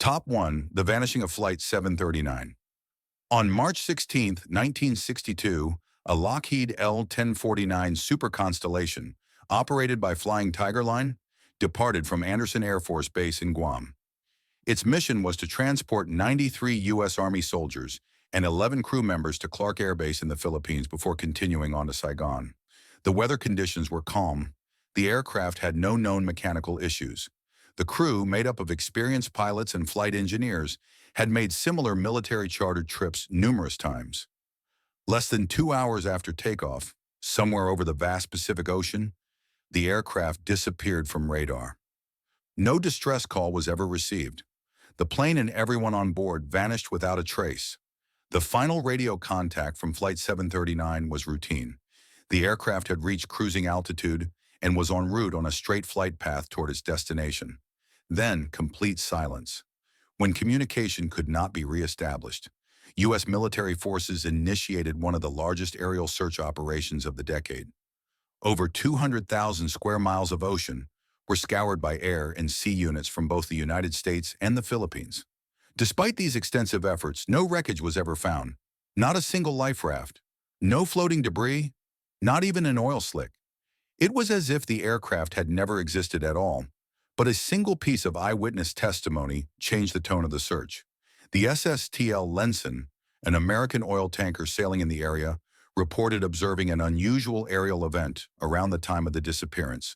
Top 1. The Vanishing of Flight 739. On March 16, 1962, a Lockheed L-1049 Super Constellation, operated by Flying Tiger Line, departed from Andersen Air Force Base in Guam. Its mission was to transport 93 U.S. Army soldiers and 11 crew members to Clark Air Base in the Philippines before continuing on to Saigon. The weather conditions were calm. The aircraft had no known mechanical issues. The crew, made up of experienced pilots and flight engineers, had made similar military chartered trips numerous times. Less than 2 hours after takeoff, somewhere over the vast Pacific Ocean, the aircraft disappeared from radar. No distress call was ever received. The plane and everyone on board vanished without a trace. The final radio contact from Flight 739 was routine. The aircraft had reached cruising altitude and was en route on a straight flight path toward its destination. Then, complete silence. When communication could not be reestablished, U.S. military forces initiated one of the largest aerial search operations of the decade. Over 200,000 square miles of ocean were scoured by air and sea units from both the United States and the Philippines. Despite these extensive efforts, no wreckage was ever found. Not a single life raft. No floating debris. Not even an oil slick. It was as if the aircraft had never existed at all. But a single piece of eyewitness testimony changed the tone of the search. The SSTL Lenson, an American oil tanker sailing in the area, reported observing an unusual aerial event around the time of the disappearance.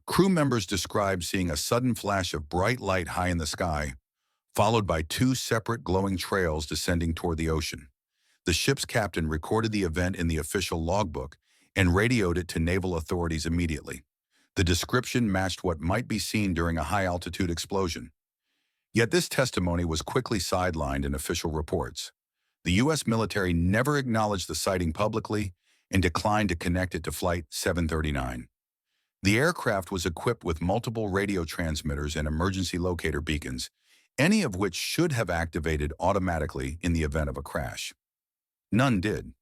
Crew members described seeing a sudden flash of bright light high in the sky, followed by 2 separate glowing trails descending toward the ocean. The ship's captain recorded the event in the official logbook and radioed it to naval authorities immediately. The description matched what might be seen during a high-altitude explosion. Yet this testimony was quickly sidelined in official reports. The U.S. military never acknowledged the sighting publicly and declined to connect it to Flight 739. The aircraft was equipped with multiple radio transmitters and emergency locator beacons, any of which should have activated automatically in the event of a crash. None did.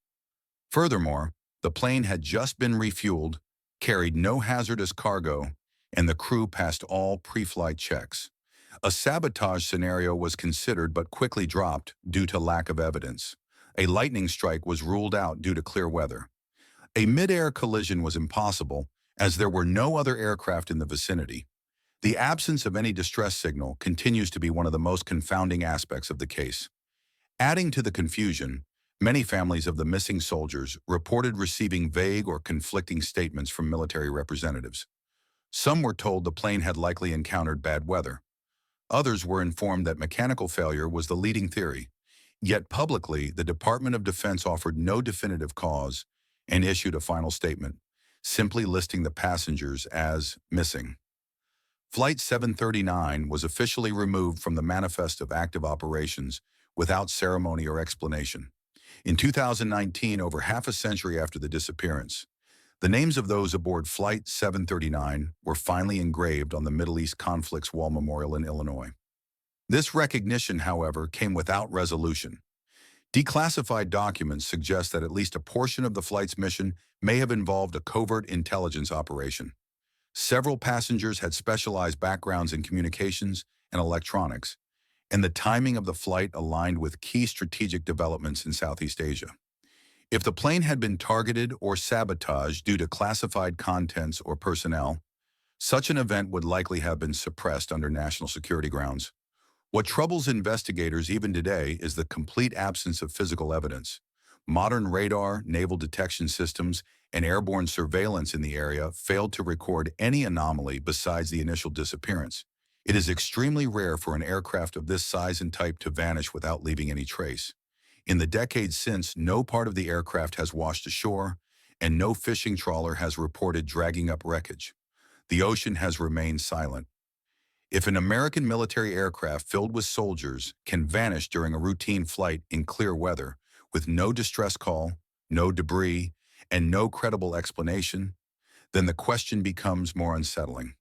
Furthermore, the plane had just been refueled, carried no hazardous cargo, and the crew passed all pre-flight checks. A sabotage scenario was considered but quickly dropped due to lack of evidence. A lightning strike was ruled out due to clear weather. A mid-air collision was impossible as there were no other aircraft in the vicinity. The absence of any distress signal continues to be one of the most confounding aspects of the case. Adding to the confusion, many families of the missing soldiers reported receiving vague or conflicting statements from military representatives. Some were told the plane had likely encountered bad weather. Others were informed that mechanical failure was the leading theory. Yet publicly, the Department of Defense offered no definitive cause and issued a final statement, simply listing the passengers as missing. Flight 739 was officially removed from the manifest of active operations without ceremony or explanation. In 2019, over half a century after the disappearance, the names of those aboard Flight 739 were finally engraved on the Middle East Conflicts Wall Memorial in Illinois. This recognition, however, came without resolution. Declassified documents suggest that at least a portion of the flight's mission may have involved a covert intelligence operation. Several passengers had specialized backgrounds in communications and electronics, and the timing of the flight aligned with key strategic developments in Southeast Asia. If the plane had been targeted or sabotaged due to classified contents or personnel, such an event would likely have been suppressed under national security grounds. What troubles investigators even today is the complete absence of physical evidence. Modern radar, naval detection systems, and airborne surveillance in the area failed to record any anomaly besides the initial disappearance. It is extremely rare for an aircraft of this size and type to vanish without leaving any trace. In the decades since, no part of the aircraft has washed ashore, and no fishing trawler has reported dragging up wreckage. The ocean has remained silent. If an American military aircraft filled with soldiers can vanish during a routine flight in clear weather with no distress call, no debris, and no credible explanation, then the question becomes more unsettling.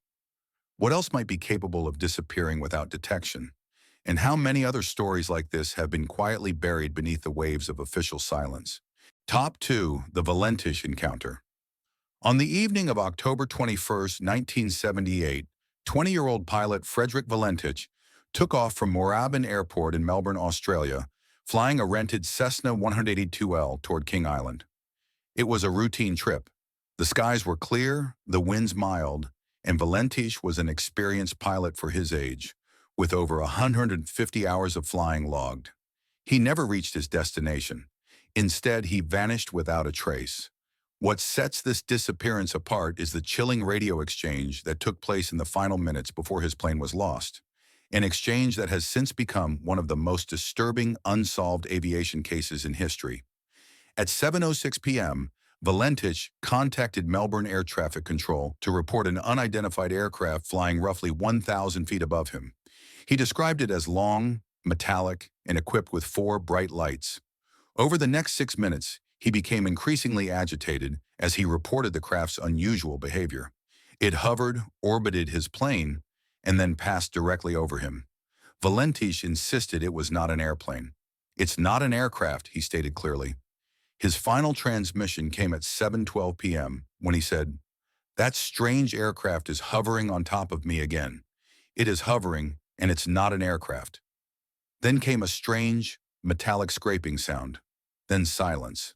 What else might be capable of disappearing without detection? And how many other stories like this have been quietly buried beneath the waves of official silence? Top 2. The Valentish Encounter. On the evening of October 21, 1978, 20-year-old pilot Frederick Valentich took off from Moorabbin Airport in Melbourne, Australia, flying a rented Cessna 182L toward King Island. It was a routine trip. The skies were clear, the winds mild, and Valentish was an experienced pilot for his age, with over 150 hours of flying logged. He never reached his destination. Instead, he vanished without a trace. What sets this disappearance apart is the chilling radio exchange that took place in the final minutes before his plane was lost, an exchange that has since become one of the most disturbing unsolved aviation cases in history. At 7:06 p.m., Valentish contacted Melbourne Air Traffic Control to report an unidentified aircraft flying roughly 1,000 feet above him. He described it as long, metallic, and equipped with 4 bright lights. Over the next 6 minutes, he became increasingly agitated as he reported the craft's unusual behavior. It hovered, orbited his plane, and then passed directly over him. Valentish insisted it was not an airplane. "It's not an aircraft," he stated clearly. His final transmission came at 7:12 p.m. when he said, "That strange aircraft is hovering on top of me again. It is hovering, and it's not an aircraft." Then came a strange, metallic scraping sound. Then silence.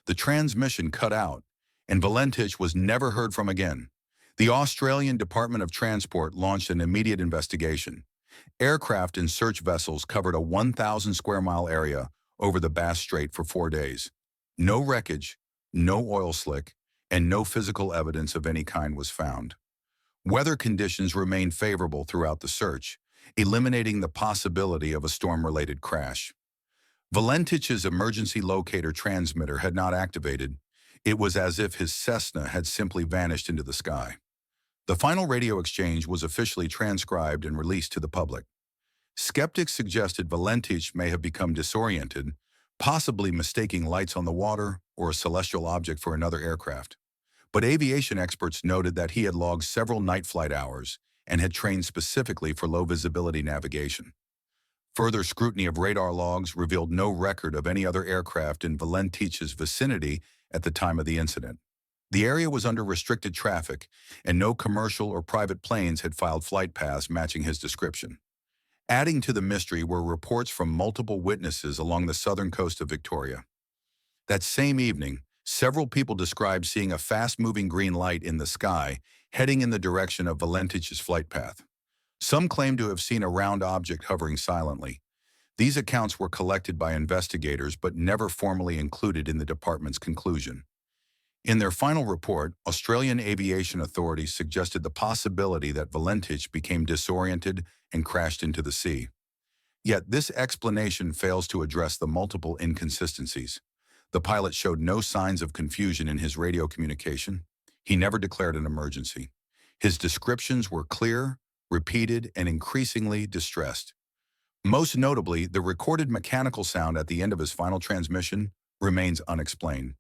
The transmission cut out, and Valentish was never heard from again. The Australian Department of Transport launched an immediate investigation. Aircraft and search vessels covered a 1,000 square mile area over the Bass Strait for 4 days. No wreckage, no oil slick, and no physical evidence of any kind was found. Weather conditions remained favorable throughout the search, eliminating the possibility of a storm-related crash. Valentish's emergency locator transmitter had not activated. It was as if his Cessna had simply vanished into the sky. The final radio exchange was officially transcribed and released to the public. Skeptics suggested Valentish may have become disoriented, possibly mistaking lights on the water or a celestial object for another aircraft. But aviation experts noted that he had logged several night flight hours and had trained specifically for low-visibility navigation. Further scrutiny of radar logs revealed no record of any other aircraft in Valentish's vicinity at the time of the incident. The area was under restricted traffic, and no commercial or private planes had filed flight paths matching his description. Adding to the mystery were reports from multiple witnesses along the southern coast of Victoria. That same evening, several people described seeing a fast-moving green light in the sky heading in the direction of Valentish's flight path. Some claimed to have seen a round object hovering silently. These accounts were collected by investigators but never formally included in the department's conclusion. In their final report, Australian aviation authorities suggested the possibility that Valentish became disoriented and crashed into the sea. Yet this explanation fails to address the multiple inconsistencies. The pilot showed no signs of confusion in his radio communication. He never declared an emergency. His descriptions were clear, repeated, and increasingly distressed. Most notably, the recorded mechanical sound at the end of his final transmission remains unexplained.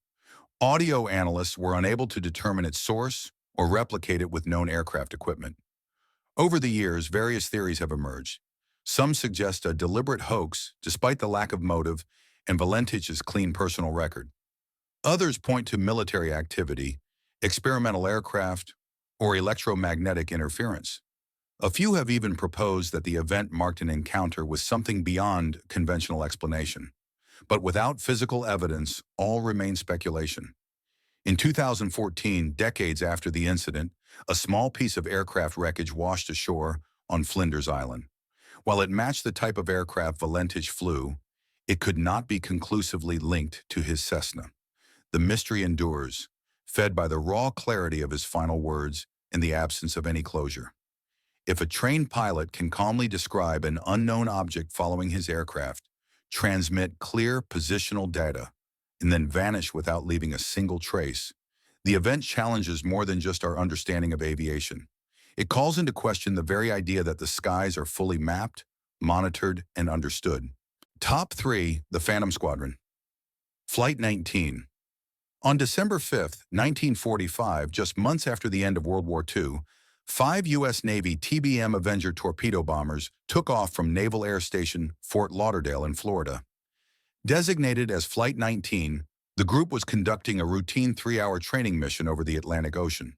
Audio analysts were unable to determine its source or replicate it with known aircraft equipment. Over the years, various theories have emerged. Some suggest a deliberate hoax, despite the lack of motive and Valentish's clean personal record. Others point to military activity, experimental aircraft, or electromagnetic interference. A few have even proposed that the event marked an encounter with something beyond conventional explanation. But without physical evidence, all remain speculation. In 2014, decades after the incident, a small piece of aircraft wreckage washed ashore on Flinders Island. While it matched the type of aircraft Valentish flew, it could not be conclusively linked to his Cessna. The mystery endures, fed by the raw clarity of his final words in the absence of any closure. If a trained pilot can calmly describe an unknown object following his aircraft, transmit clear positional data, and then vanish without leaving a single trace, the event challenges more than just our understanding of aviation. It calls into question the very idea that the skies are fully mapped, monitored, and understood. Top 3, the Phantom Squadron. Flight 19. On December 5, 1945, just months after the end of World War II, 5 U.S. Navy TBM Avenger torpedo bombers took off from Naval Air Station Fort Lauderdale in Florida. Designated as Flight 19, the group was conducting a routine 3-hour training mission over the Atlantic Ocean.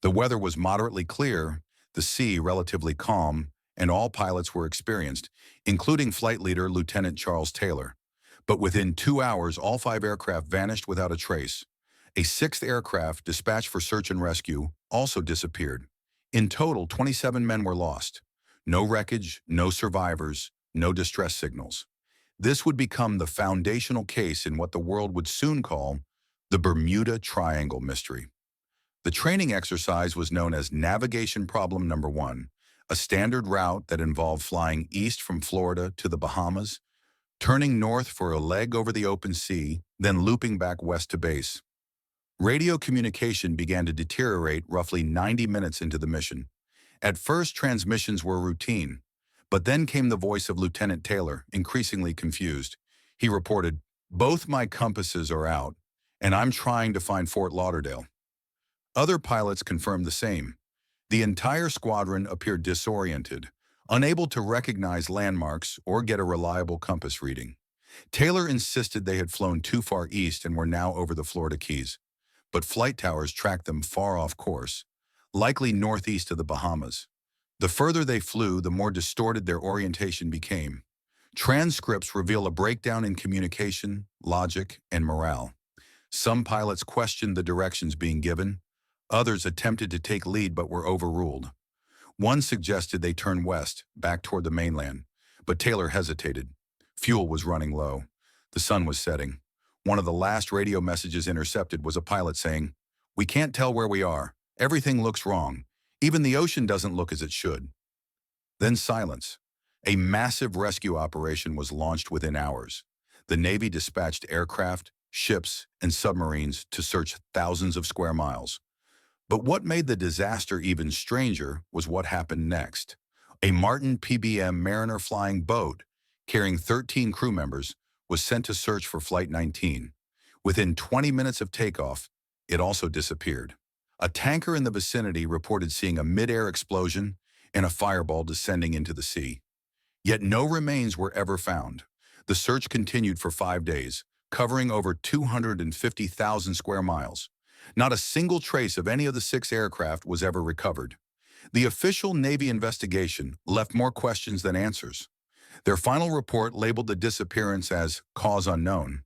The weather was moderately clear, the sea relatively calm, and all pilots were experienced, including flight leader Lieutenant Charles Taylor. But within 2 hours, all 5 aircraft vanished without a trace. A sixth aircraft, dispatched for search and rescue, also disappeared. In total, 27 men were lost. No wreckage, no survivors, no distress signals. This would become the foundational case in what the world would soon call the Bermuda Triangle mystery. The training exercise was known as Navigation Problem Number 1, a standard route that involved flying east from Florida to the Bahamas, turning north for a leg over the open sea, then looping back west to base. Radio communication began to deteriorate roughly 90 minutes into the mission. At first, transmissions were routine, but then came the voice of Lieutenant Taylor, increasingly confused. He reported, "Both my compasses are out, and I'm trying to find Fort Lauderdale." Other pilots confirmed the same. The entire squadron appeared disoriented, unable to recognize landmarks or get a reliable compass reading. Taylor insisted they had flown too far east and were now over the Florida Keys, but flight towers tracked them far off course, likely northeast of the Bahamas. The further they flew, the more distorted their orientation became. Transcripts reveal a breakdown in communication, logic, and morale. Some pilots questioned the directions being given. Others attempted to take lead but were overruled. One suggested they turn west, back toward the mainland, but Taylor hesitated. Fuel was running low. The sun was setting. One of the last radio messages intercepted was a pilot saying, "We can't tell where we are. Everything looks wrong. Even the ocean doesn't look as it should." Then silence. A massive rescue operation was launched within hours. The Navy dispatched aircraft, ships, and submarines to search thousands of square miles. But what made the disaster even stranger was what happened next. A Martin PBM Mariner flying boat, carrying 13 crew members, was sent to search for Flight 19. Within 20 minutes of takeoff, it also disappeared. A tanker in the vicinity reported seeing a mid-air explosion and a fireball descending into the sea. Yet no remains were ever found. The search continued for 5 days, covering over 250,000 square miles. Not a single trace of any of the 6 aircraft was ever recovered. The official Navy investigation left more questions than answers. Their final report labeled the disappearance as cause unknown.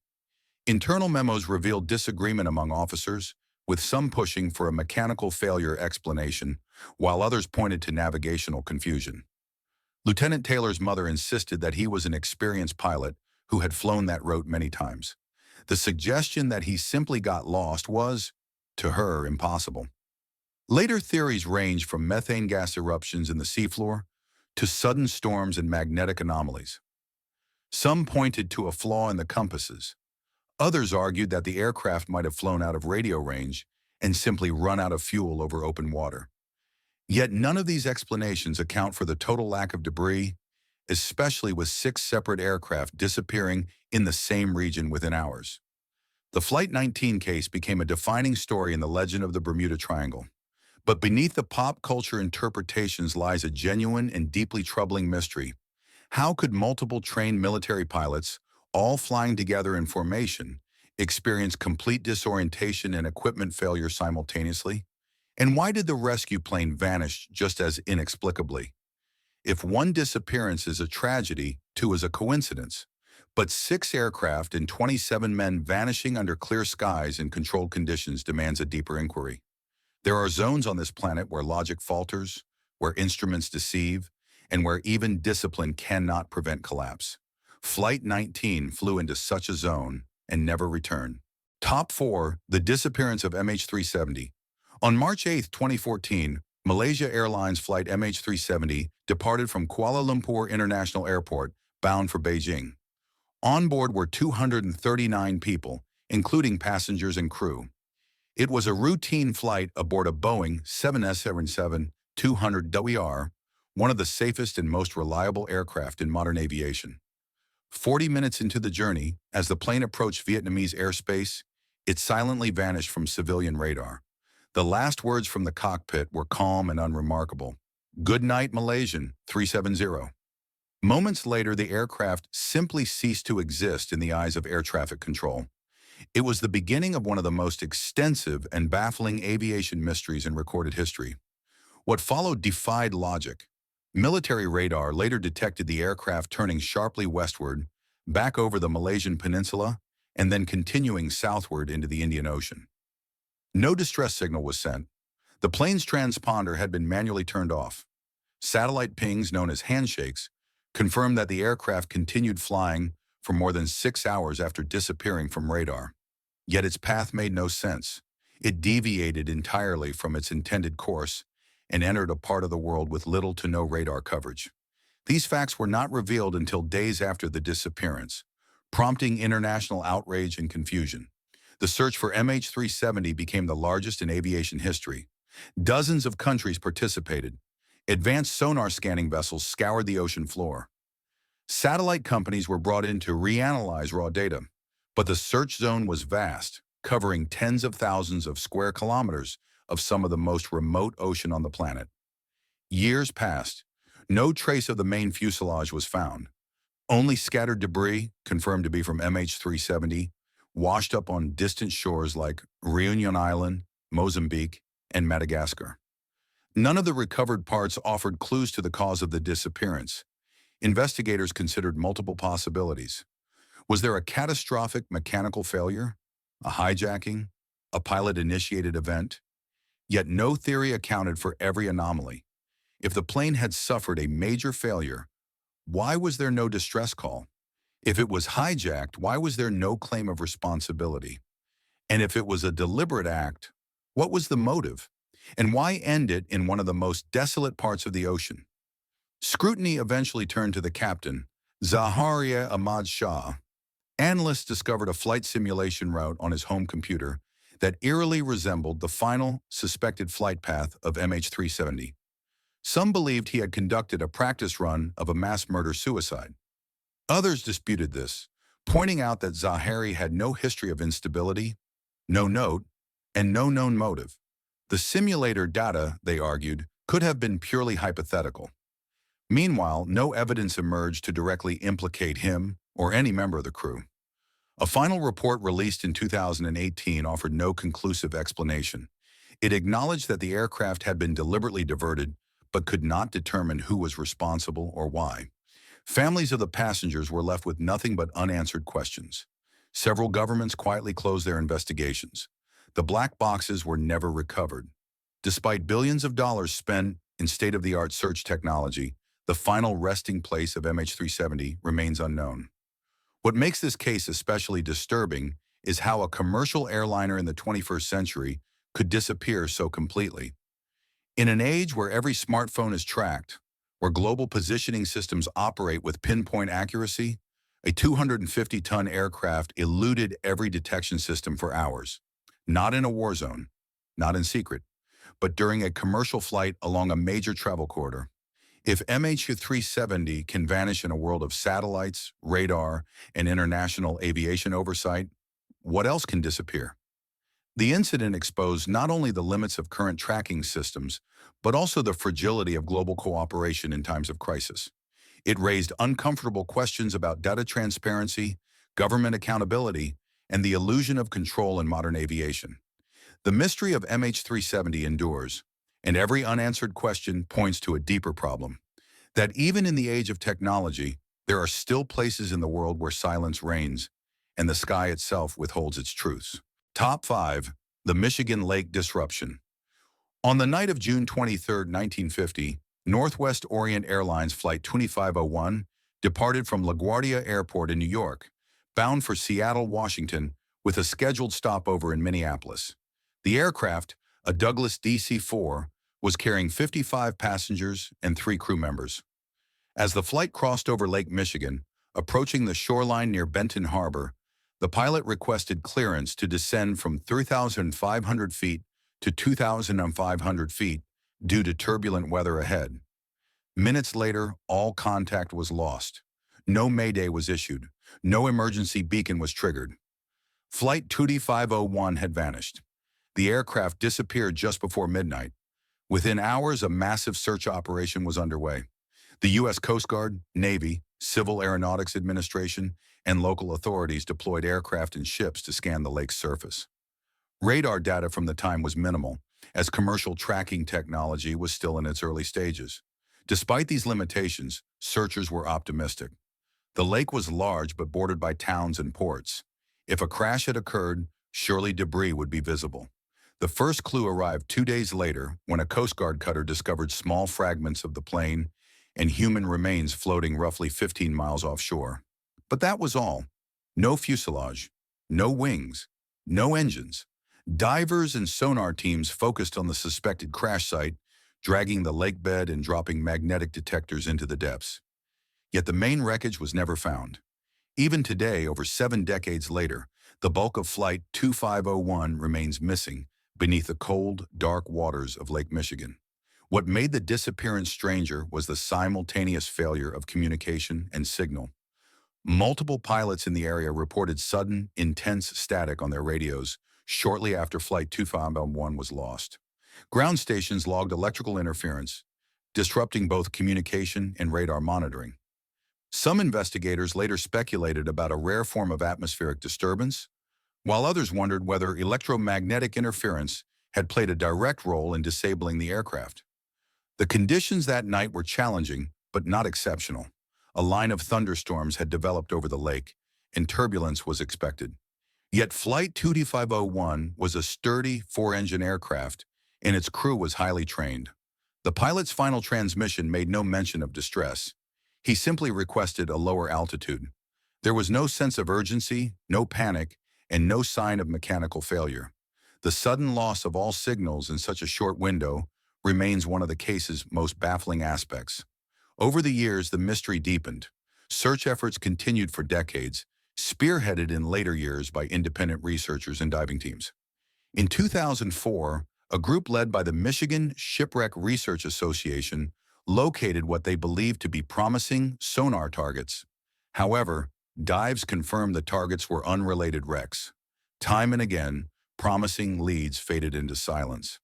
Internal memos revealed disagreement among officers, with some pushing for a mechanical failure explanation, while others pointed to navigational confusion. Lieutenant Taylor's mother insisted that he was an experienced pilot who had flown that route many times. The suggestion that he simply got lost was, to her, impossible. Later theories ranged from methane gas eruptions in the seafloor to sudden storms and magnetic anomalies. Some pointed to a flaw in the compasses. Others argued that the aircraft might have flown out of radio range and simply run out of fuel over open water. Yet none of these explanations account for the total lack of debris, especially with 6 separate aircraft disappearing in the same region within hours. The Flight 19 case became a defining story in the legend of the Bermuda Triangle. But beneath the pop culture interpretations lies a genuine and deeply troubling mystery. How could multiple trained military pilots, all flying together in formation, experience complete disorientation and equipment failure simultaneously? And why did the rescue plane vanish just as inexplicably? If one disappearance is a tragedy, 2 is a coincidence. But 6 aircraft and 27 men vanishing under clear skies in controlled conditions demands a deeper inquiry. There are zones on this planet where logic falters, where instruments deceive, and where even discipline cannot prevent collapse. Flight 19 flew into such a zone and never returned. Top 4, the disappearance of MH370. On March 8, 2014, Malaysia Airlines flight MH370 departed from Kuala Lumpur International Airport, bound for Beijing. On board were 239 people, including passengers and crew. It was a routine flight aboard a Boeing 777-200WR, one of the safest and most reliable aircraft in modern aviation. 40 minutes into the journey, as the plane approached Vietnamese airspace, it silently vanished from civilian radar. The last words from the cockpit were calm and unremarkable. "Good night, Malaysian 370. Moments later, the aircraft simply ceased to exist in the eyes of air traffic control. It was the beginning of one of the most extensive and baffling aviation mysteries in recorded history. What followed defied logic. Military radar later detected the aircraft turning sharply westward, back over the Malaysian peninsula, and then continuing southward into the Indian Ocean. No distress signal was sent. The plane's transponder had been manually turned off. Satellite pings, known as handshakes, confirmed that the aircraft continued flying for more than 6 hours after disappearing from radar. Yet its path made no sense. It deviated entirely from its intended course and entered a part of the world with little to no radar coverage. These facts were not revealed until days after the disappearance, prompting international outrage and confusion. The search for MH370 became the largest in aviation history. Dozens of countries participated. Advanced sonar scanning vessels scoured the ocean floor. Satellite companies were brought in to reanalyze raw data, but the search zone was vast, covering tens of thousands of square kilometers of some of the most remote ocean on the planet. Years passed. No trace of the main fuselage was found. Only scattered debris, confirmed to be from MH370, washed up on distant shores like Reunion Island, Mozambique, and Madagascar. None of the recovered parts offered clues to the cause of the disappearance. Investigators considered multiple possibilities. Was there a catastrophic mechanical failure? A hijacking? A pilot-initiated event? Yet no theory accounted for every anomaly. If the plane had suffered a major failure, why was there no distress call? If it was hijacked, why was there no claim of responsibility? And if it was a deliberate act, what was the motive? And why end it in one of the most desolate parts of the ocean? Scrutiny eventually turned to the captain, Zaharia Ahmad Shah. Analysts discovered a flight simulation route on his home computer that eerily resembled the final suspected flight path of MH370. Some believed he had conducted a practice run of a mass murder-suicide. Others disputed this, pointing out that Zahari had no history of instability, no note, and no known motive. The simulator data, they argued, could have been purely hypothetical. Meanwhile, no evidence emerged to directly implicate him or any member of the crew. A final report released in 2018 offered no conclusive explanation. It acknowledged that the aircraft had been deliberately diverted, but could not determine who was responsible or why. Families of the passengers were left with nothing but unanswered questions. Several governments quietly closed their investigations. The black boxes were never recovered. Despite billions of dollars spent in state-of-the-art search technology, the final resting place of MH370 remains unknown. What makes this case especially disturbing is how a commercial airliner in the 21st century could disappear so completely. In an age where every smartphone is tracked, where global positioning systems operate with pinpoint accuracy, a 250-ton aircraft eluded every detection system for hours. Not in a war zone, not in secret, but during a commercial flight along a major travel corridor. If MH370 can vanish in a world of satellites, radar, and international aviation oversight, what else can disappear? The incident exposed not only the limits of current tracking systems, but also the fragility of global cooperation in times of crisis. It raised uncomfortable questions about data transparency, government accountability, and the illusion of control in modern aviation. The mystery of MH370 endures, and every unanswered question points to a deeper problem, that even in the age of technology, there are still places in the world where silence reigns, and the sky itself withholds its truths. Top 5. The Michigan Lake Disruption. On the night of June 23, 1950, Northwest Orient Airlines Flight 2501 departed from LaGuardia Airport in New York, bound for Seattle, Washington, with a scheduled stopover in Minneapolis. The aircraft, a Douglas DC-4, was carrying 55 passengers and 3 crew members. As the flight crossed over Lake Michigan, approaching the shoreline near Benton Harbor, the pilot requested clearance to descend from 3,500 feet to 2,500 feet due to turbulent weather ahead. Minutes later, all contact was lost. No mayday was issued. No emergency beacon was triggered. Flight 2501 had vanished. The aircraft disappeared just before midnight. Within hours, a massive search operation was underway. The U.S. Coast Guard, Navy, Civil Aeronautics Administration, and local authorities deployed aircraft and ships to scan the lake's surface. Radar data from the time was minimal, as commercial tracking technology was still in its early stages. Despite these limitations, searchers were optimistic. The lake was large but bordered by towns and ports. If a crash had occurred, surely debris would be visible. The first clue arrived 2 days later when a Coast Guard cutter discovered small fragments of the plane and human remains floating roughly 15 miles offshore. But that was all. No fuselage, no wings, no engines. Divers and sonar teams focused on the suspected crash site, dragging the lake bed and dropping magnetic detectors into the depths. Yet the main wreckage was never found. Even today, over 7 decades later, the bulk of Flight 2501 remains missing beneath the cold, dark waters of Lake Michigan. What made the disappearance stranger was the simultaneous failure of communication and signal. Multiple pilots in the area reported sudden, intense static on their radios shortly after Flight 2501 was lost. Ground stations logged electrical interference, disrupting both communication and radar monitoring. Some investigators later speculated about a rare form of atmospheric disturbance, while others wondered whether electromagnetic interference had played a direct role in disabling the aircraft. The conditions that night were challenging, but not exceptional. A line of thunderstorms had developed over the lake, and turbulence was expected. Yet Flight 2501 was a sturdy 4-engine aircraft, and its crew was highly trained. The pilot's final transmission made no mention of distress. He simply requested a lower altitude. There was no sense of urgency, no panic, and no sign of mechanical failure. The sudden loss of all signals in such a short window remains one of the case's most baffling aspects. Over the years, the mystery deepened. Search efforts continued for decades, spearheaded in later years by independent researchers and diving teams. In 2004, a group led by the Michigan Shipwreck Research Association located what they believed to be promising sonar targets. However, dives confirmed the targets were unrelated wrecks. Time and again, promising leads faded into silence.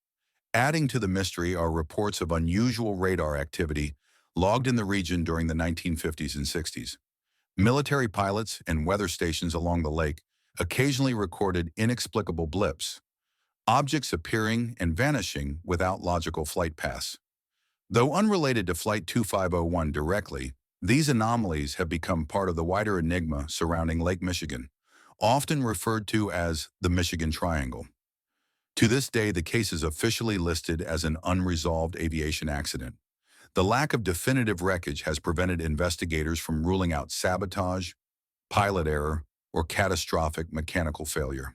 Adding to the mystery are reports of unusual radar activity logged in the region during the 1950s and 60s. Military pilots and weather stations along the lake occasionally recorded inexplicable blips, objects appearing and vanishing without logical flight paths. Though unrelated to Flight 2501 directly, these anomalies have become part of the wider enigma surrounding Lake Michigan, often referred to as the Michigan Triangle. To this day, the case is officially listed as an unresolved aviation accident. The lack of definitive wreckage has prevented investigators from ruling out sabotage, pilot error, or catastrophic mechanical failure.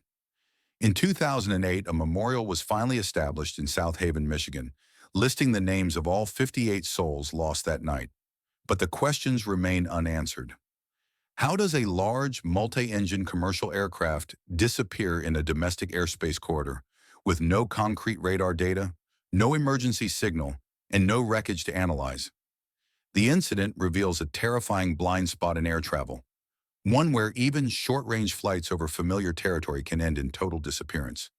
In 2008, a memorial was finally established in South Haven, Michigan, listing the names of all 58 souls lost that night. But the questions remain unanswered. How does a large, multi-engine commercial aircraft disappear in a domestic airspace corridor with no concrete radar data, no emergency signal, and no wreckage to analyze? The incident reveals a terrifying blind spot in air travel, one where even short-range flights over familiar territory can end in total disappearance.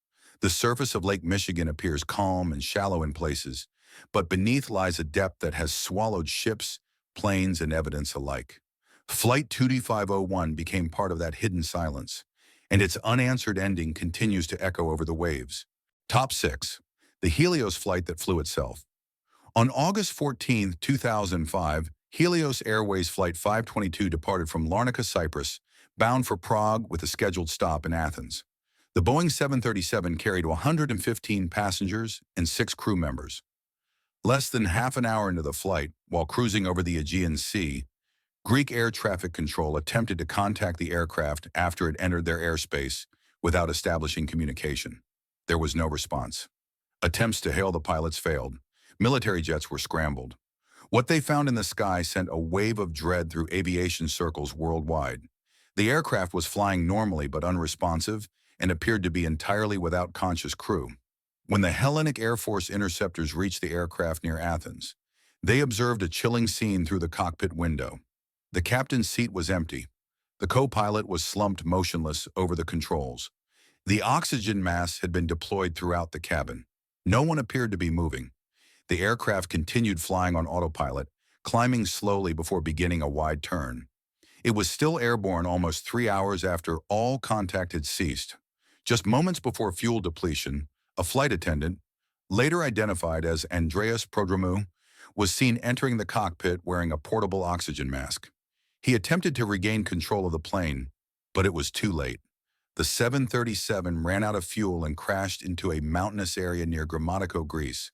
The surface of Lake Michigan appears calm and shallow in places, but beneath lies a depth that has swallowed ships, planes, and evidence alike. Flight 2501 became part of that hidden silence, and its unanswered ending continues to echo over the waves. Top 6. The Helios flight that flew itself. On August 14, 2005, Helios Airways Flight 522 departed from Larnaca, Cyprus, bound for Prague with a scheduled stop in Athens. The Boeing 737 carried 115 passengers and 6 crew members. Less than half an hour into the flight, while cruising over the Aegean Sea, Greek air traffic control attempted to contact the aircraft after it entered their airspace without establishing communication. There was no response. Attempts to hail the pilots failed. Military jets were scrambled. What they found in the sky sent a wave of dread through aviation circles worldwide. The aircraft was flying normally but unresponsive and appeared to be entirely without conscious crew. When the Hellenic Air Force interceptors reached the aircraft near Athens, they observed a chilling scene through the cockpit window. The captain's seat was empty. The co-pilot was slumped motionless over the controls. The oxygen mask had been deployed throughout the cabin. No one appeared to be moving. The aircraft continued flying on autopilot, climbing slowly before beginning a wide turn. It was still airborne almost 3 hours after all contact had ceased. Just moments before fuel depletion, a flight attendant, later identified as Andreas Prodromou, was seen entering the cockpit wearing a portable oxygen mask. He attempted to regain control of the plane, but it was too late. The 737 ran out of fuel and crashed into a mountainous area near Grammatico, Greece.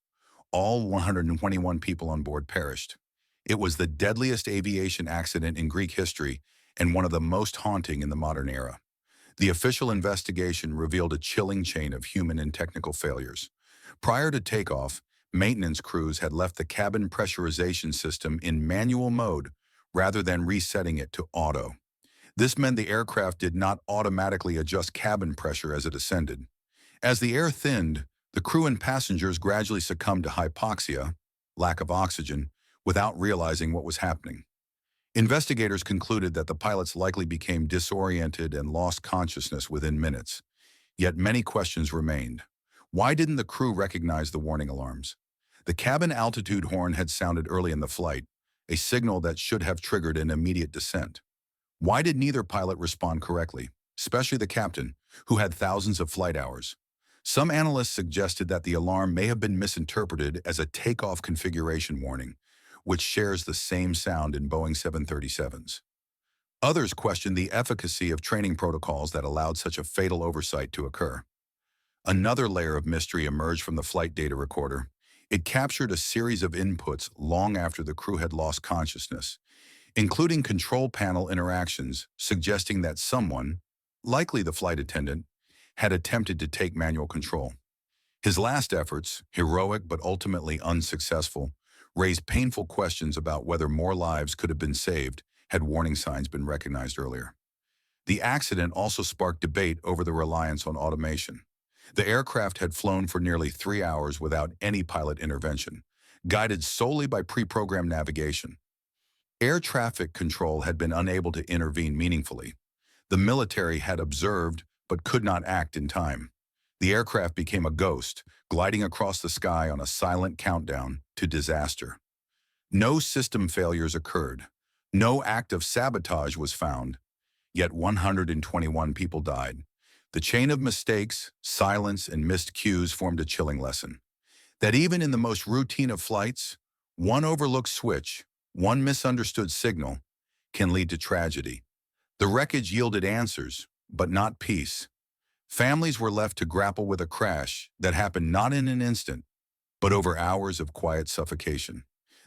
All 121 people on board perished. It was the deadliest aviation accident in Greek history and one of the most haunting in the modern era. The official investigation revealed a chilling chain of human and technical failures. Prior to takeoff, maintenance crews had left the cabin pressurization system in manual mode rather than resetting it to auto. This meant the aircraft did not automatically adjust cabin pressure as it ascended. As the air thinned, the crew and passengers gradually succumbed to hypoxia, lack of oxygen, without realizing what was happening. Investigators concluded that the pilots likely became disoriented and lost consciousness within minutes. Yet many questions remained. Why didn't the crew recognize the warning alarms? The cabin altitude horn had sounded early in the flight, a signal that should have triggered an immediate descent. Why did neither pilot respond correctly, especially the captain, who had thousands of flight hours? Some analysts suggested that the alarm may have been misinterpreted as a takeoff configuration warning, which shares the same sound in Boeing 737s. Others questioned the efficacy of training protocols that allowed such a fatal oversight to occur. Another layer of mystery emerged from the flight data recorder. It captured a series of inputs long after the crew had lost consciousness, including control panel interactions suggesting that someone, likely the flight attendant, had attempted to take manual control. His last efforts, heroic but ultimately unsuccessful, raised painful questions about whether more lives could have been saved had warning signs been recognized earlier. The accident also sparked debate over the reliance on automation. The aircraft had flown for nearly 3 hours without any pilot intervention, guided solely by pre-programmed navigation. Air traffic control had been unable to intervene meaningfully. The military had observed but could not act in time. The aircraft became a ghost, gliding across the sky on a silent countdown to disaster. No system failures occurred. No act of sabotage was found. Yet 121 people died. The chain of mistakes, silence, and missed cues formed a chilling lesson. That even in the most routine of flights, one overlooked switch, one misunderstood signal, can lead to tragedy. The wreckage yielded answers, but not peace. Families were left to grapple with a crash that happened not in an instant, but over hours of quiet suffocation.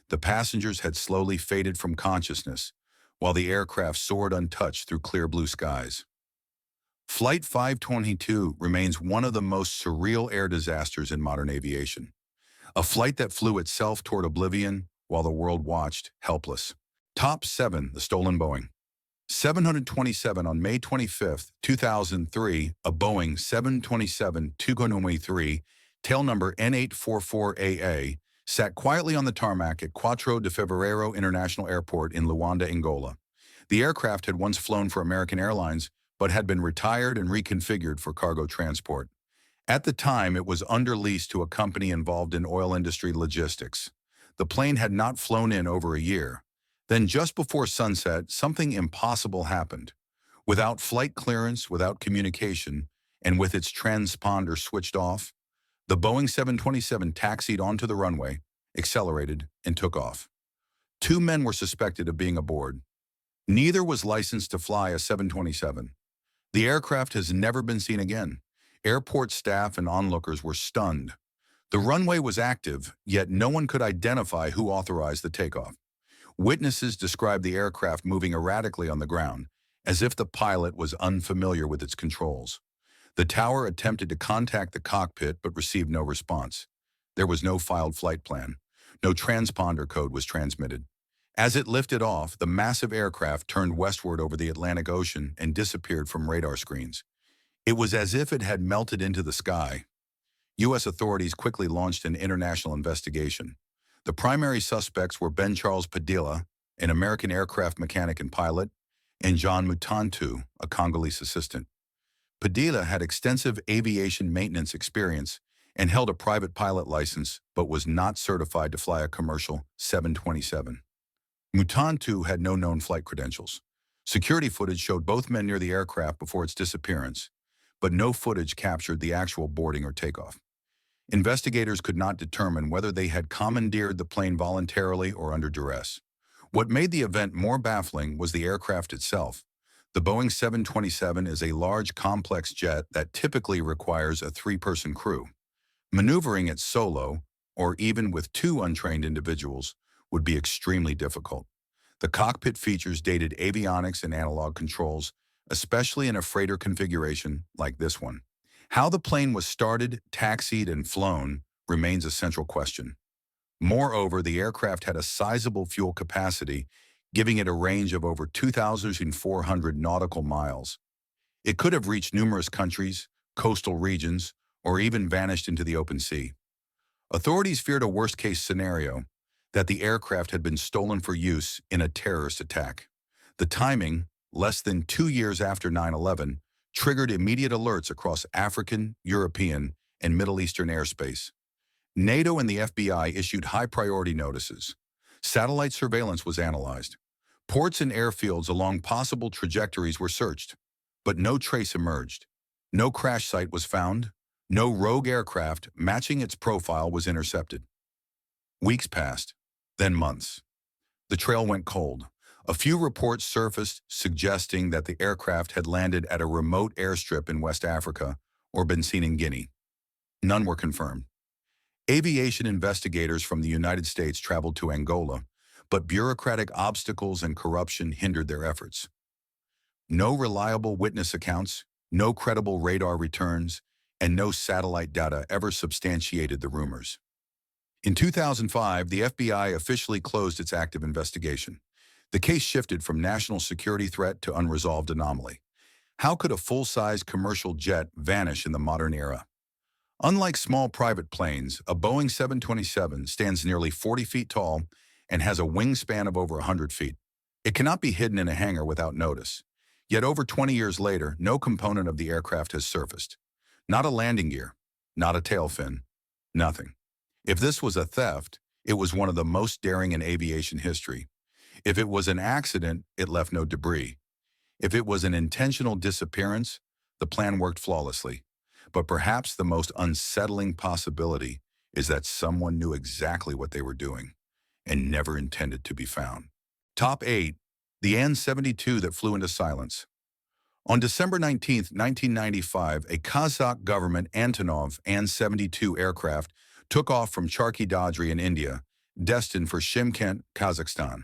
The passengers had slowly faded from consciousness, while the aircraft soared untouched through clear blue skies. Flight 522 remains one of the most surreal air disasters in modern aviation. A flight that flew itself toward oblivion while the world watched, helpless. Top 7, the stolen Boeing. 727 on May 25, 2003, a Boeing 727-203, tail number N844AA, sat quietly on the tarmac at Quatro de Fevereiro International Airport in Luanda, Angola. The aircraft had once flown for American Airlines, but had been retired and reconfigured for cargo transport. At the time, it was under lease to a company involved in oil industry logistics. The plane had not flown in over a year. Then just before sunset, something impossible happened. Without flight clearance, without communication, and with its transponder switched off, the Boeing 727 taxied onto the runway, accelerated, and took off. 2 men were suspected of being aboard. Neither was licensed to fly a 727. The aircraft has never been seen again. Airport staff and onlookers were stunned. The runway was active, yet no one could identify who authorized the takeoff. Witnesses described the aircraft moving erratically on the ground, as if the pilot was unfamiliar with its controls. The tower attempted to contact the cockpit but received no response. There was no filed flight plan. No transponder code was transmitted. As it lifted off, the massive aircraft turned westward over the Atlantic Ocean and disappeared from radar screens. It was as if it had melted into the sky. U.S. authorities quickly launched an international investigation. The primary suspects were Ben Charles Padilla, an American aircraft mechanic and pilot, and John Mutantu, a Congolese assistant. Padilla had extensive aviation maintenance experience and held a private pilot license, but was not certified to fly a commercial 727. Mutantu had no known flight credentials. Security footage showed both men near the aircraft before its disappearance, but no footage captured the actual boarding or takeoff. Investigators could not determine whether they had commandeered the plane voluntarily or under duress. What made the event more baffling was the aircraft itself. The Boeing 727 is a large, complex jet that typically requires a three-person crew. Maneuvering it solo, or even with two untrained individuals, would be extremely difficult. The cockpit features dated avionics and analog controls, especially in a freighter configuration like this one. How the plane was started, taxied, and flown remains a central question. Moreover, the aircraft had a sizable fuel capacity, giving it a range of over 2,400 nautical miles. It could have reached numerous countries, coastal regions, or even vanished into the open sea. Authorities feared a worst-case scenario, that the aircraft had been stolen for use in a terrorist attack. The timing, less than 2 years after 9/11, triggered immediate alerts across African, European, and Middle Eastern airspace. NATO and the FBI issued high-priority notices. Satellite surveillance was analyzed. Ports and airfields along possible trajectories were searched, but no trace emerged. No crash site was found. No rogue aircraft matching its profile was intercepted. Weeks passed, then months. The trail went cold. A few reports surfaced suggesting that the aircraft had landed at a remote airstrip in West Africa or been seen in Guinea. None were confirmed. Aviation investigators from the United States traveled to Angola, but bureaucratic obstacles and corruption hindered their efforts. No reliable witness accounts, no credible radar returns, and no satellite data ever substantiated the rumors. In 2005, the FBI officially closed its active investigation. The case shifted from national security threat to unresolved anomaly. How could a full-size commercial jet vanish in the modern era? Unlike small private planes, a Boeing 727 stands nearly 40 feet tall and has a wingspan of over 100 feet. It cannot be hidden in a hangar without notice. Yet over 20 years later, no component of the aircraft has surfaced. Not a landing gear, not a tail fin, nothing. If this was a theft, it was one of the most daring in aviation history. If it was an accident, it left no debris. If it was an intentional disappearance, the plan worked flawlessly. But perhaps the most unsettling possibility is that someone knew exactly what they were doing and never intended to be found. Top 8. The An-72 that flew into silence. On December 19, 1995, a Kazakh government Antonov An-72 aircraft took off from Charkhi Dadri in India, destined for Shymkent, Kazakhstan.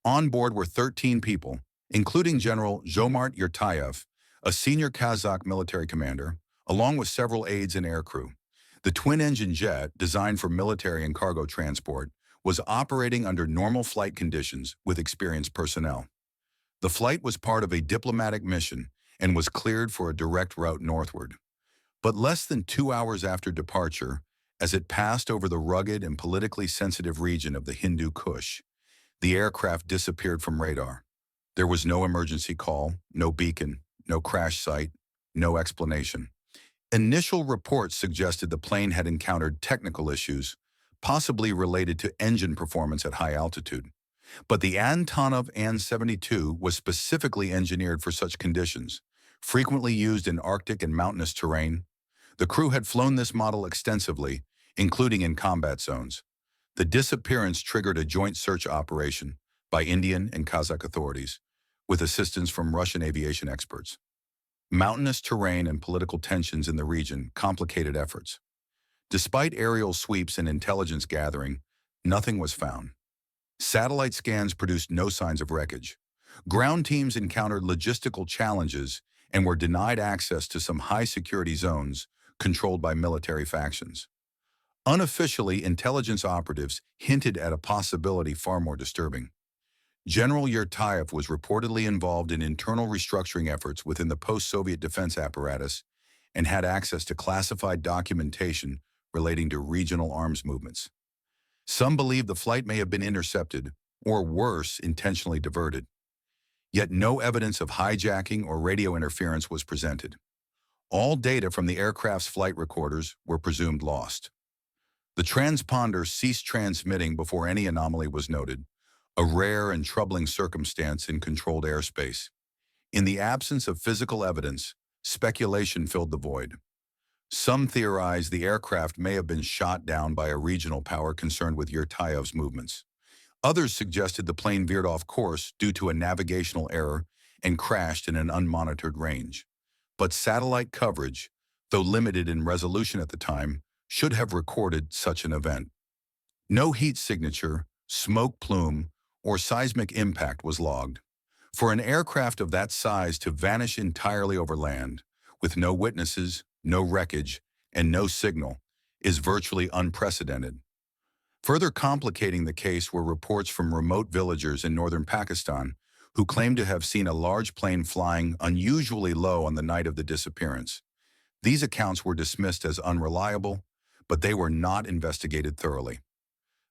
On board were 13 people, including General Zhomart Yurtayev, a senior Kazakh military commander, along with several aides and aircrew. The twin-engine jet, designed for military and cargo transport, was operating under normal flight conditions with experienced personnel. The flight was part of a diplomatic mission and was cleared for a direct route northward. But less than 2 hours after departure, as it passed over the rugged and politically sensitive region of the Hindu Kush, the aircraft disappeared from radar. There was no emergency call, no beacon, no crash site, no explanation. Initial reports suggested the plane had encountered technical issues, possibly related to engine performance at high altitude. But the Antonov An-72 was specifically engineered for such conditions, frequently used in Arctic and mountainous terrain. The crew had flown this model extensively, including in combat zones. The disappearance triggered a joint search operation by Indian and Kazakh authorities, with assistance from Russian aviation experts. Mountainous terrain and political tensions in the region complicated efforts. Despite aerial sweeps and intelligence gathering, nothing was found. Satellite scans produced no signs of wreckage. Ground teams encountered logistical challenges and were denied access to some high-security zones controlled by military factions. Unofficially, intelligence operatives hinted at a possibility far more disturbing. General Yurtayev was reportedly involved in internal restructuring efforts within the post-Soviet defense apparatus and had access to classified documentation relating to regional arms movements. Some believe the flight may have been intercepted, or worse, intentionally diverted. Yet no evidence of hijacking or radio interference was presented. All data from the aircraft's flight recorders were presumed lost. The transponder ceased transmitting before any anomaly was noted, a rare and troubling circumstance in controlled airspace. In the absence of physical evidence, speculation filled the void. Some theorize the aircraft may have been shot down by a regional power concerned with Yurtayev's movements. Others suggested the plane veered off course due to a navigational error and crashed in an unmonitored range. But satellite coverage, though limited in resolution at the time, should have recorded such an event. No heat signature, smoke plume, or seismic impact was logged. For an aircraft of that size to vanish entirely over land, with no witnesses, no wreckage, and no signal, is virtually unprecedented. Further complicating the case were reports from remote villagers in northern Pakistan who claimed to have seen a large plane flying unusually low on the night of the disappearance. These accounts were dismissed as unreliable, but they were not investigated thoroughly.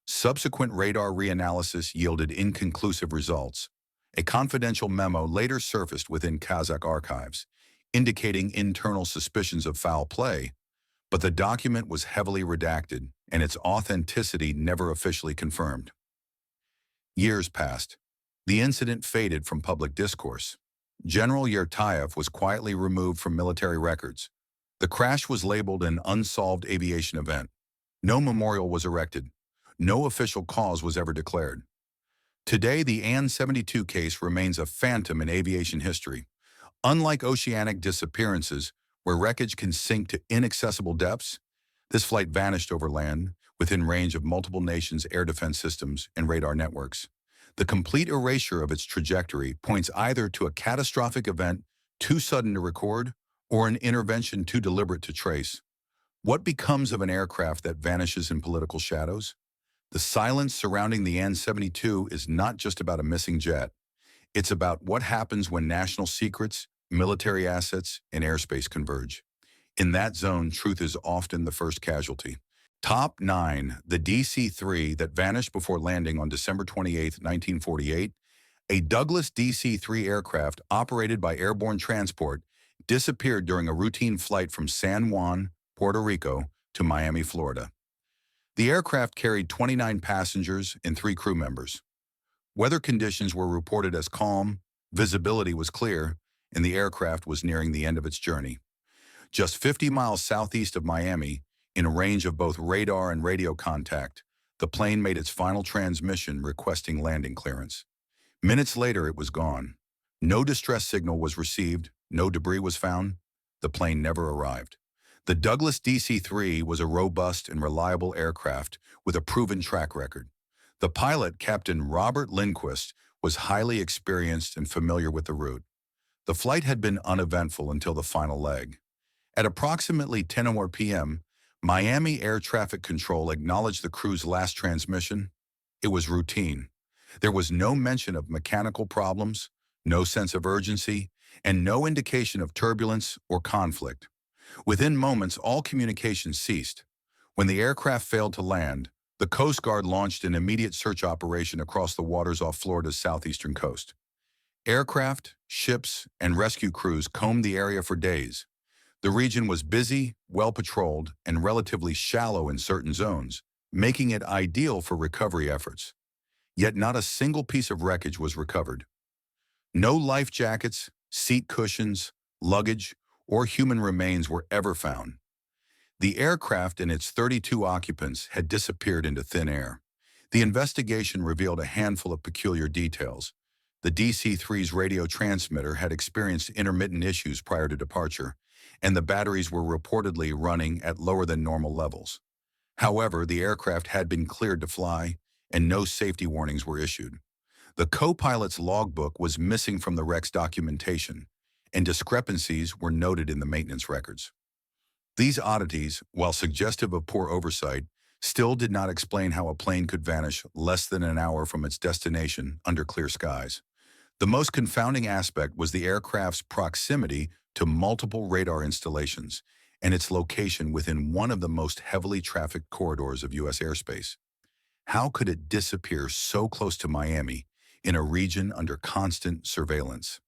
Subsequent radar reanalysis yielded inconclusive results. A confidential memo later surfaced within Kazakh archives, indicating internal suspicions of foul play, but the document was heavily redacted and its authenticity never officially confirmed. Years passed. The incident faded from public discourse. General Yurtayev was quietly removed from military records. The crash was labeled an unsolved aviation event. No memorial was erected. No official cause was ever declared. Today, the AN-72 case remains a phantom in aviation history. Unlike oceanic disappearances, where wreckage can sink to inaccessible depths, this flight vanished over land, within range of multiple nations' air defense systems and radar networks. The complete erasure of its trajectory points either to a catastrophic event too sudden to record or an intervention too deliberate to trace. What becomes of an aircraft that vanishes in political shadows? The silence surrounding the AN-72 is not just about a missing jet. It's about what happens when national secrets, military assets, and airspace converge. In that zone, truth is often the first casualty. Top 9. The DC-3 that vanished before landing on December 28, 1948. A Douglas DC-3 aircraft operated by Airborne Transport disappeared during a routine flight from San Juan, Puerto Rico, to Miami, Florida. The aircraft carried 29 passengers and 3 crew members. Weather conditions were reported as calm, visibility was clear, and the aircraft was nearing the end of its journey. Just 50 miles southeast of Miami, in range of both radar and radio contact, the plane made its final transmission requesting landing clearance. Minutes later, it was gone. No distress signal was received, no debris was found. The plane never arrived. The Douglas DC-3 was a robust and reliable aircraft with a proven track record. The pilot, Captain Robert Lindquist, was highly experienced and familiar with the route. The flight had been uneventful until the final leg. At approximately 10:00 p.m., Miami Air Traffic Control acknowledged the crew's last transmission. It was routine. There was no mention of mechanical problems, no sense of urgency, and no indication of turbulence or conflict. Within moments, all communication ceased. When the aircraft failed to land, the Coast Guard launched an immediate search operation across the waters off Florida's southeastern coast. Aircraft, ships, and rescue crews combed the area for days. The region was busy, well-patrolled, and relatively shallow in certain zones, making it ideal for recovery efforts. Yet not a single piece of wreckage was recovered. No life jackets, seat cushions, luggage, or human remains were ever found. The aircraft and its 32 occupants had disappeared into thin air. The investigation revealed a handful of peculiar details. The DC-3's radio transmitter had experienced intermittent issues prior to departure, and the batteries were reportedly running at lower than normal levels. However, the aircraft had been cleared to fly, and no safety warnings were issued. The co-pilot's logbook was missing from the wreck's documentation, and discrepancies were noted in the maintenance records. These oddities, while suggestive of poor oversight, still did not explain how a plane could vanish less than an hour from its destination under clear skies. The most confounding aspect was the aircraft's proximity to multiple radar installations and its location within one of the most heavily trafficked corridors of U.S. airspace. How could it disappear so close to Miami in a region under constant surveillance?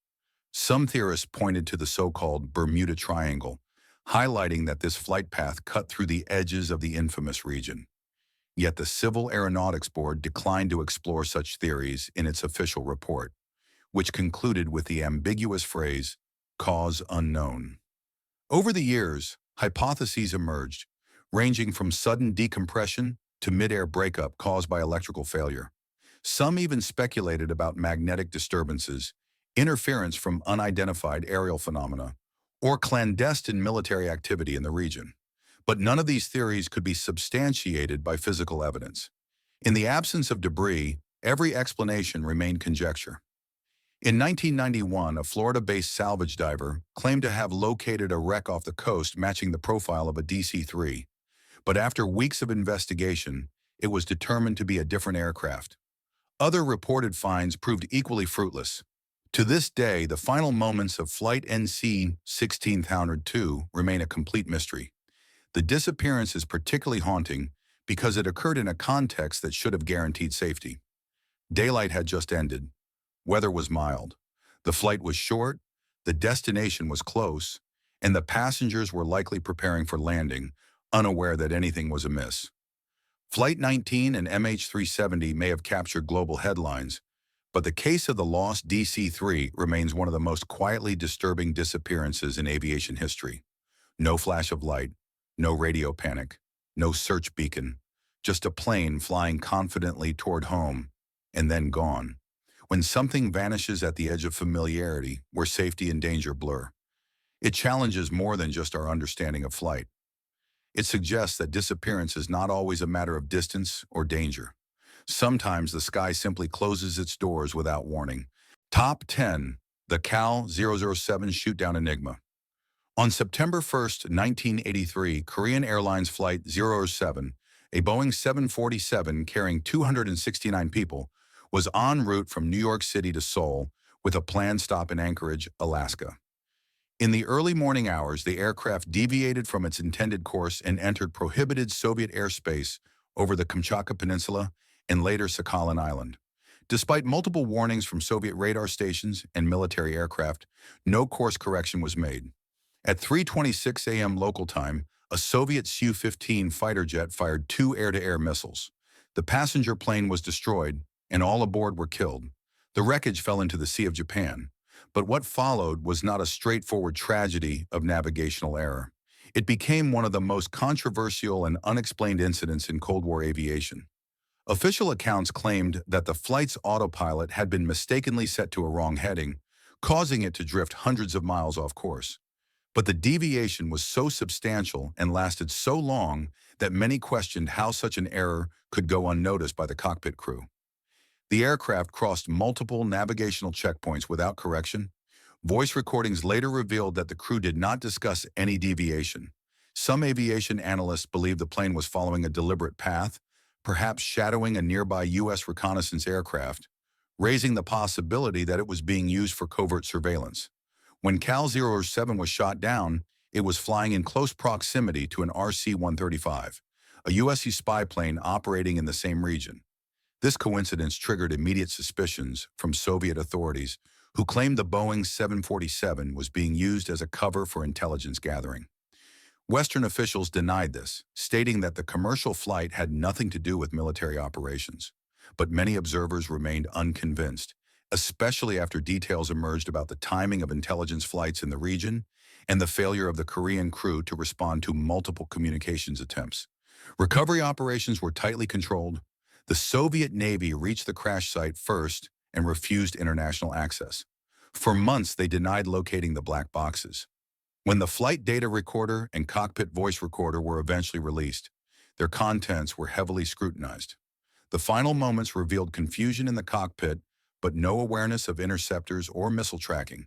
Some theorists pointed to the so-called Bermuda Triangle, highlighting that this flight path cut through the edges of the infamous region. Yet the Civil Aeronautics Board declined to explore such theories in its official report, which concluded with the ambiguous phrase, "cause unknown." Over the years, Hypotheses emerged, ranging from sudden decompression to mid-air breakup caused by electrical failure. Some even speculated about magnetic disturbances, interference from unidentified aerial phenomena, or clandestine military activity in the region. But none of these theories could be substantiated by physical evidence. In the absence of debris, every explanation remained conjecture. In 1991, a Florida-based salvage diver claimed to have located a wreck off the coast matching the profile of a DC-3. But after weeks of investigation, it was determined to be a different aircraft. Other reported finds proved equally fruitless. To this day, the final moments of Flight NC-1602 remain a complete mystery. The disappearance is particularly haunting because it occurred in a context that should have guaranteed safety. Daylight had just ended. Weather was mild. The flight was short, the destination was close, and the passengers were likely preparing for landing, unaware that anything was amiss. Flight 19 and MH370 may have captured global headlines, but the case of the lost DC-3 remains one of the most quietly disturbing disappearances in aviation history. No flash of light, no radio panic, no search beacon, just a plane flying confidently toward home, and then gone. When something vanishes at the edge of familiarity, where safety and danger blur, it challenges more than just our understanding of flight. It suggests that disappearance is not always a matter of distance or danger. Sometimes the sky simply closes its doors without warning. Top 10. The KAL 007 Shootdown Enigma. On September 1, 1983, Korean Airlines Flight 007, a Boeing 747 carrying 269 people, was en route from New York City to Seoul with a planned stop in Anchorage, Alaska. In the early morning hours, the aircraft deviated from its intended course and entered prohibited Soviet airspace over the Kamchatka Peninsula and later Sakhalin Island. Despite multiple warnings from Soviet radar stations and military aircraft, no course correction was made. At 3:26 a.m. local time, a Soviet Su-15 fighter jet fired 2 air-to-air missiles. The passenger plane was destroyed, and all aboard were killed. The wreckage fell into the Sea of Japan. But what followed was not a straightforward tragedy of navigational error. It became one of the most controversial and unexplained incidents in Cold War aviation. Official accounts claimed that the flight's autopilot had been mistakenly set to a wrong heading, causing it to drift hundreds of miles off course. But the deviation was so substantial and lasted so long that many questioned how such an error could go unnoticed by the cockpit crew. The aircraft crossed multiple navigational checkpoints without correction. Voice recordings later revealed that the crew did not discuss any deviation. Some aviation analysts believe the plane was following a deliberate path, perhaps shadowing a nearby U.S. reconnaissance aircraft, raising the possibility that it was being used for covert surveillance. When KAL 007 was shot down, it was flying in close proximity to an RC-135, a U.S. spy plane operating in the same region. This coincidence triggered immediate suspicions from Soviet authorities, who claimed the Boeing 747 was being used as a cover for intelligence gathering. Western officials denied this, stating that the commercial flight had nothing to do with military operations. But many observers remained unconvinced, especially after details emerged about the timing of intelligence flights in the region and the failure of the Korean crew to respond to multiple communications attempts. Recovery operations were tightly controlled. The Soviet Navy reached the crash site first and refused international access. For months, they denied locating the black boxes. When the flight data recorder and cockpit voice recorder were eventually released, their contents were heavily scrutinized. The final moments revealed confusion in the cockpit, but no awareness of interceptors or missile tracking.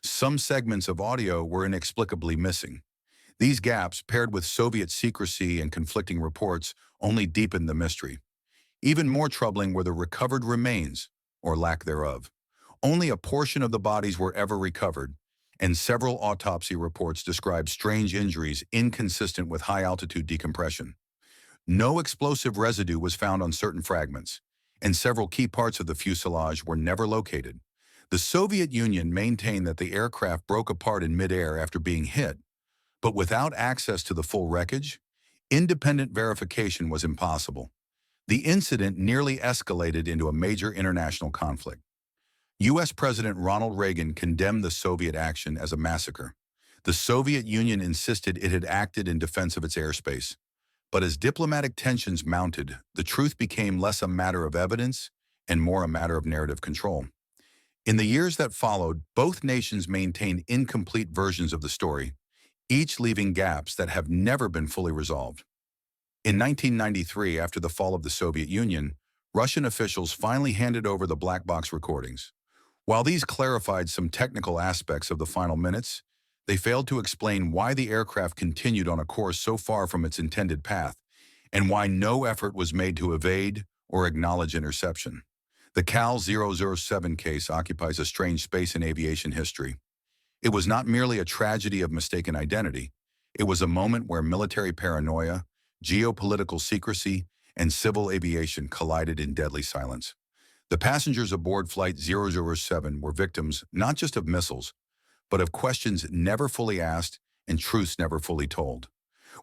Some segments of audio were inexplicably missing. These gaps, paired with Soviet secrecy and conflicting reports, only deepened the mystery. Even more troubling were the recovered remains, or lack thereof. Only a portion of the bodies were ever recovered, and several autopsy reports described strange injuries inconsistent with high-altitude decompression. No explosive residue was found on certain fragments, and several key parts of the fuselage were never located. The Soviet Union maintained that the aircraft broke apart in midair after being hit, but without access to the full wreckage, independent verification was impossible. The incident nearly escalated into a major international conflict. U.S. President Ronald Reagan condemned the Soviet action as a massacre. The Soviet Union insisted it had acted in defense of its airspace. But as diplomatic tensions mounted, the truth became less a matter of evidence and more a matter of narrative control. In the years that followed, both nations maintained incomplete versions of the story, each leaving gaps that have never been fully resolved. In 1993, after the fall of the Soviet Union, Russian officials finally handed over the black box recordings. While these clarified some technical aspects of the final minutes, they failed to explain why the aircraft continued on a course so far from its intended path, and why no effort was made to evade or acknowledge interception. The CAL-007 case occupies a strange space in aviation history. It was not merely a tragedy of mistaken identity. It was a moment where military paranoia, geopolitical secrecy, and civil aviation collided in deadly silence. The passengers aboard Flight 007 were victims not just of missiles, but of questions never fully asked and truths never fully told.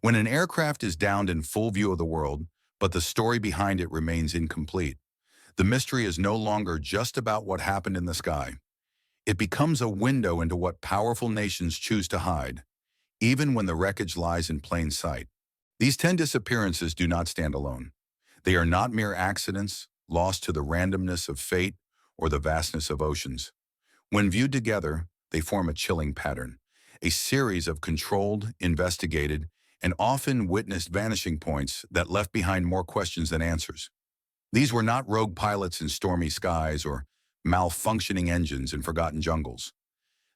When an aircraft is downed in full view of the world, but the story behind it remains incomplete, the mystery is no longer just about what happened in the sky. It becomes a window into what powerful nations choose to hide, even when the wreckage lies in plain sight. These 10 disappearances do not stand alone. They are not mere accidents, lost to the randomness of fate or the vastness of oceans. When viewed together, they form a chilling pattern, a series of controlled, investigated, and often witnessed vanishing points that left behind more questions than answers. These were not rogue pilots in stormy skies or malfunctioning engines in forgotten jungles.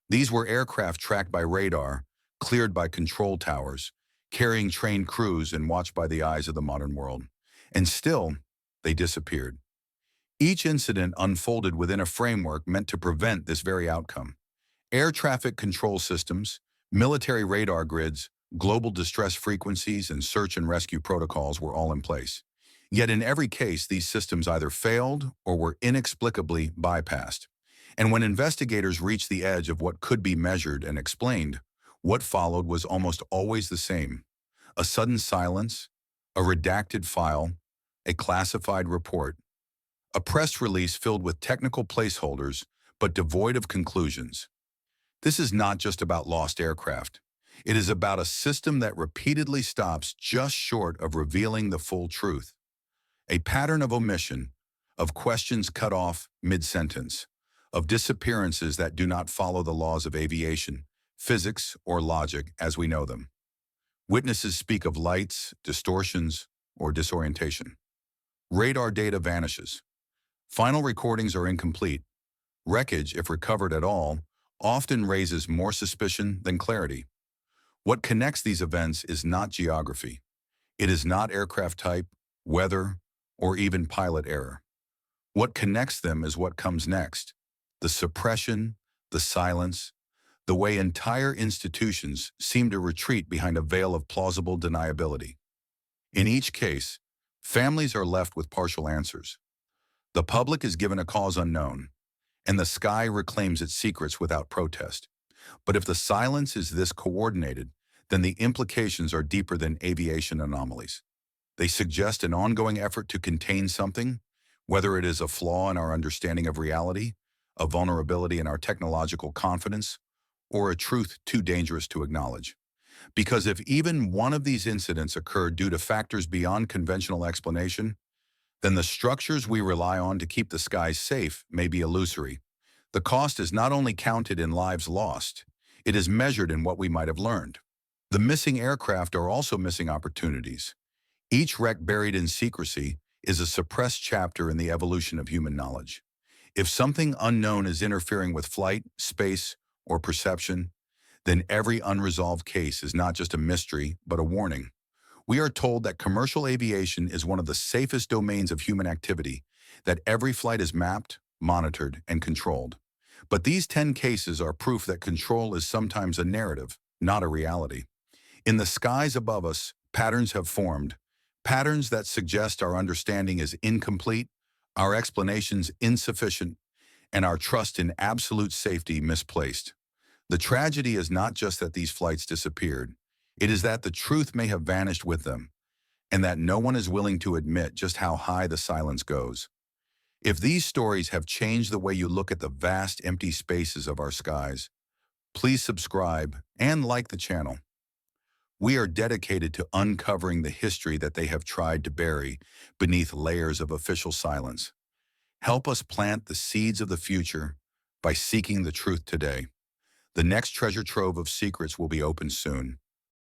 These were aircraft tracked by radar, cleared by control towers, carrying trained crews and watched by the eyes of the modern world. And still, they disappeared. Each incident unfolded within a framework meant to prevent this very outcome. Air traffic control systems, military radar grids, global distress frequencies, and search and rescue protocols were all in place. Yet in every case, these systems either failed or were inexplicably bypassed. And when investigators reached the edge of what could be measured and explained, what followed was almost always the same: a sudden silence, a redacted file, a classified report, a press release filled with technical placeholders but devoid of conclusions. This is not just about lost aircraft. It is about a system that repeatedly stops just short of revealing the full truth. A pattern of omission, of questions cut off mid-sentence, of disappearances that do not follow the laws of aviation, physics, or logic as we know them. Witnesses speak of lights, distortions, or disorientation. Radar data vanishes. Final recordings are incomplete. Wreckage, if recovered at all, often raises more suspicion than clarity. What connects these events is not geography. It is not aircraft type, weather, or even pilot error. What connects them is what comes next: the suppression, the silence, the way entire institutions seem to retreat behind a veil of plausible deniability. In each case, families are left with partial answers. The public is given a cause unknown, and the sky reclaims its secrets without protest. But if the silence is this coordinated, then the implications are deeper than aviation anomalies. They suggest an ongoing effort to contain something, whether it is a flaw in our understanding of reality, a vulnerability in our technological confidence, or a truth too dangerous to acknowledge. Because if even one of these incidents occurred due to factors beyond conventional explanation, then the structures we rely on to keep the skies safe may be illusory. The cost is not only counted in lives lost, it is measured in what we might have learned. The missing aircraft are also missing opportunities. Each wreck buried in secrecy is a suppressed chapter in the evolution of human knowledge. If something unknown is interfering with flight, space, or perception, then every unresolved case is not just a mystery, but a warning. We are told that commercial aviation is one of the safest domains of human activity, that every flight is mapped, monitored, and controlled. But these 10 cases are proof that control is sometimes a narrative, not a reality. In the skies above us, patterns have formed, patterns that suggest our understanding is incomplete, our explanations insufficient, and our trust in absolute safety misplaced. The tragedy is not just that these flights disappeared. It is that the truth may have vanished with them, and that no one is willing to admit just how high the silence goes. If these stories have changed the way you look at the vast empty spaces of our skies, Please subscribe and like the channel. We are dedicated to uncovering the history that they have tried to bury beneath layers of official silence. Help us plant the seeds of the future by seeking the truth today. The next treasure trove of secrets will be opened soon.